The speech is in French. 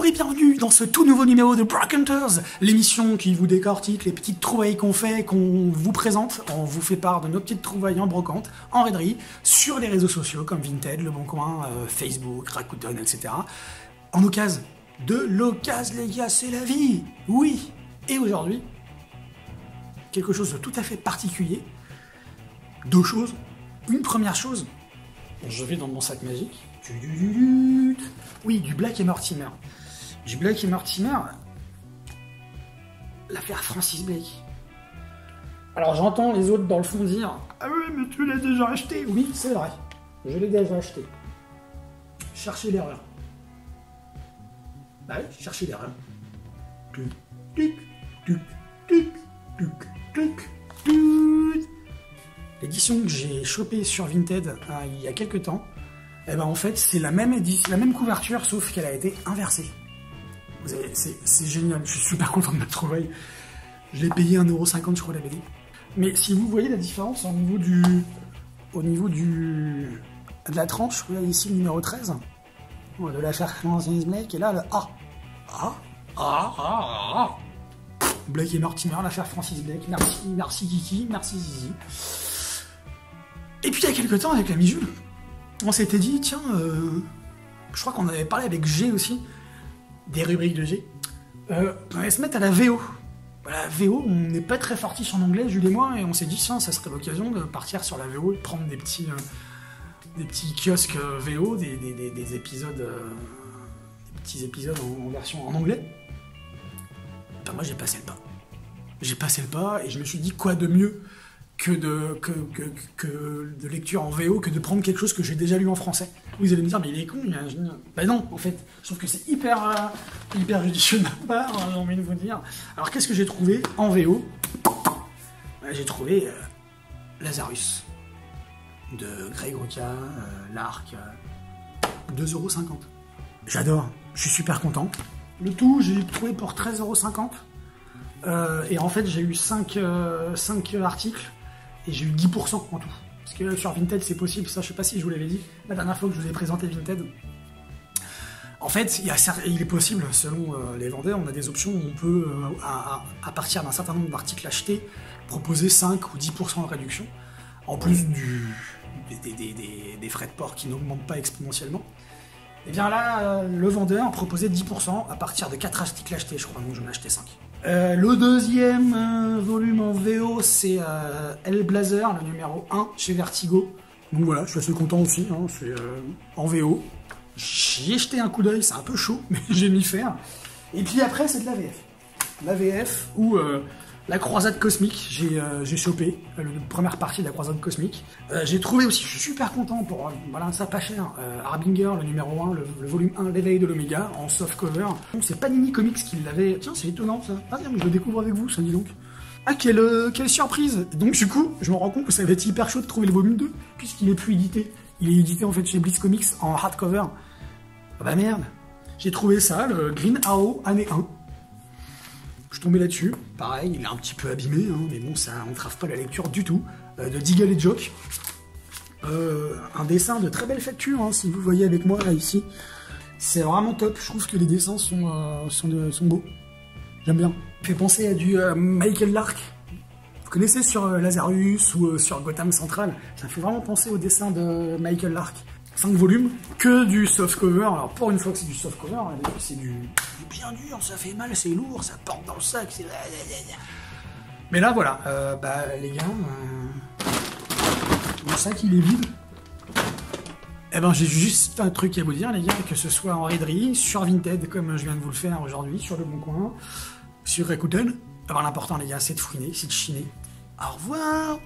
Bonjour et bienvenue dans ce tout nouveau numéro de Brockhunters, l'émission qui vous décortique les petites trouvailles qu'on fait, qu'on vous présente. On vous fait part de nos petites trouvailles en brocante, en raiderie, sur les réseaux sociaux comme Vinted, Le Bon Coin, Facebook, Rakuten, etc. En occasion de l'occasion, les gars, c'est la vie. Oui. Et aujourd'hui, quelque chose de tout à fait particulier. Deux choses. Une première chose, je vais dans mon sac magique. Oui, du Black & Mortimer. Du Black & Mortimer, l'affaire Francis Blake. Alors j'entends les autres dans le fond dire « Ah oui, mais tu l'as déjà acheté !» Oui, c'est vrai, je l'ai déjà acheté. Cherchez l'erreur. Bah oui, cherchez l'erreur. L'édition que j'ai chopée sur Vinted il y a quelques temps, eh ben en fait c'est la même couverture sauf qu'elle a été inversée. C'est génial, je suis super content de ma trouvaille. Je l'ai payé 1,50 €, je crois, la BD. Mais si vous voyez la différence au niveau de la tranche, vous voyez ici le numéro 13 de l'affaire Francis Blake, et là le Black & Mortimer, l'affaire Francis Blake, merci Kiki, merci Zizi. Et puis il y a quelques temps avec l'ami Jules, on s'était dit, tiens, je crois qu'on avait parlé avec G aussi, des rubriques de G, on allait se mettre à la VO. La VO, on n'est pas très fortiche en anglais, Jules et moi, et on s'est dit, tiens, ça serait l'occasion de partir sur la VO et de prendre des petits kiosques VO, des petits épisodes en version en anglais. Ben moi, j'ai passé le pas. J'ai passé le pas, et je me suis dit, quoi de mieux que de lecture en VO, que de prendre quelque chose que j'ai déjà lu en français. Vous allez me dire, mais il est con, ben non, en fait, je trouve que c'est hyper judicieux de ma part, j'ai envie de vous dire. Alors, qu'est-ce que j'ai trouvé en VO? J'ai trouvé Lazarus, de Greg Rucka, l'Arc, 2,50 €. J'adore, je suis super content. Le tout, j'ai trouvé pour 13,50 €. Et en fait, j'ai eu 5 articles, et j'ai eu 10% en tout. Parce que sur Vinted, c'est possible, ça je sais pas si je vous l'avais dit, la dernière fois que je vous ai présenté Vinted. En fait, il est possible, selon les vendeurs, on a des options où on peut, à partir d'un certain nombre d'articles achetés, proposer 5 ou 10% de réduction, en plus des frais de port qui n'augmentent pas exponentiellement. Et bien là, le vendeur proposait 10% à partir de 4 articles achetés, je crois, donc j'en ai acheté 5. Le deuxième volume en VO, c'est Hellblazer, le numéro 1 chez Vertigo. Donc voilà, je suis assez content aussi, hein, c'est en VO. J'y ai jeté un coup d'œil, c'est un peu chaud, mais j'ai mis faire. Et puis après, c'est de la VF. La VF, ou la croisade cosmique, j'ai chopé la première partie de la croisade cosmique. J'ai trouvé aussi, je suis super content pour voilà, ça pas cher, Harbinger, le numéro 1, le volume 1, l'éveil de l'Oméga, en soft cover. C'est Panini Comics qui l'avait. Tiens, c'est étonnant ça. Ah tiens, mais je le découvre avec vous, ça dit donc. Ah, quelle surprise! Donc du coup, je me rends compte que ça va être hyper chaud de trouver le volume 2, puisqu'il est plus édité. Il est édité en fait chez Blitz Comics en hardcover. Ah bah merde! J'ai trouvé ça, le Green Arrow année 1. Je suis tombé là-dessus, pareil, il est un petit peu abîmé, hein, mais bon, ça entrave pas la lecture du tout, de Diggle et Joke. Un dessin de très belle facture, hein, si vous voyez avec moi, là, ici. C'est vraiment top, je trouve que les dessins sont beaux. J'aime bien. Fait penser à du Michael Lark. Vous connaissez sur Lazarus ou sur Gotham Central, ça fait vraiment penser au dessin de Michael Lark. 5 volumes, que du softcover. Alors pour une fois que c'est du softcover, c'est du bien dur, ça fait mal, c'est lourd, ça porte dans le sac, c'est... Mais là voilà, bah les gars, mon sac il est vide. Eh ben j'ai juste un truc à vous dire les gars, que ce soit en raiderie, sur Vinted comme je viens de vous le faire aujourd'hui, sur Le Bon Coin, sur Rakuten. Alors l'important les gars, c'est de fouiner, c'est de chiner. Au revoir.